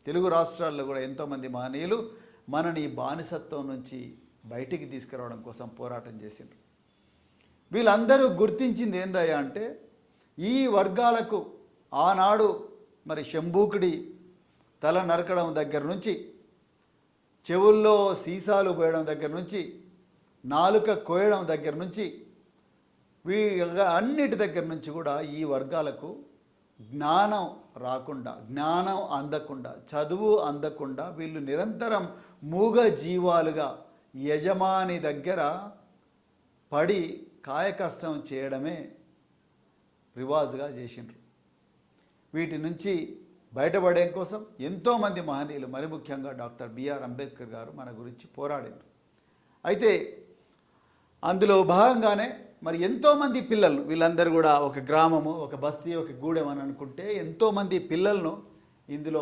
తెలుగు రాష్ట్రాల్లో కూడా ఎంతోమంది మహనీయులు మనని బానిసత్వం నుంచి బయటికి తీసుకురావడం కోసం పోరాటం చేసిండ్రు. వీళ్ళందరూ గుర్తించింది ఏందయ్యా అంటే ఈ వర్గాలకు ఆనాడు మరి శంభూకుడి తల నరకడం దగ్గర నుంచి, చెవుల్లో సీసాలు పోయడం దగ్గర నుంచి, నాలుక కోయడం దగ్గర నుంచి, అన్నిటి దగ్గర నుంచి కూడా ఈ వర్గాలకు జ్ఞానం రాకుండా, జ్ఞానం అందకుండా, చదువు అందకుండా వీళ్ళు నిరంతరం మూగ జీవాలుగా యజమాని దగ్గర పడి కాయకష్టం చేయడమే రివాజుగా చేసిండ్రు. వీటి నుంచి బయటపడే కోసం ఎంతోమంది మహనీయులు, మరి ముఖ్యంగా డాక్టర్ బిఆర్ అంబేద్కర్ గారు మన గురించి పోరాడారు. అయితే అందులో భాగంగానే మరి ఎంతోమంది పిల్లలు, వీళ్ళందరూ కూడా ఒక గ్రామము, ఒక బస్తీ, ఒక గూడెం అని అనుకుంటే ఎంతోమంది పిల్లలను ఇందులో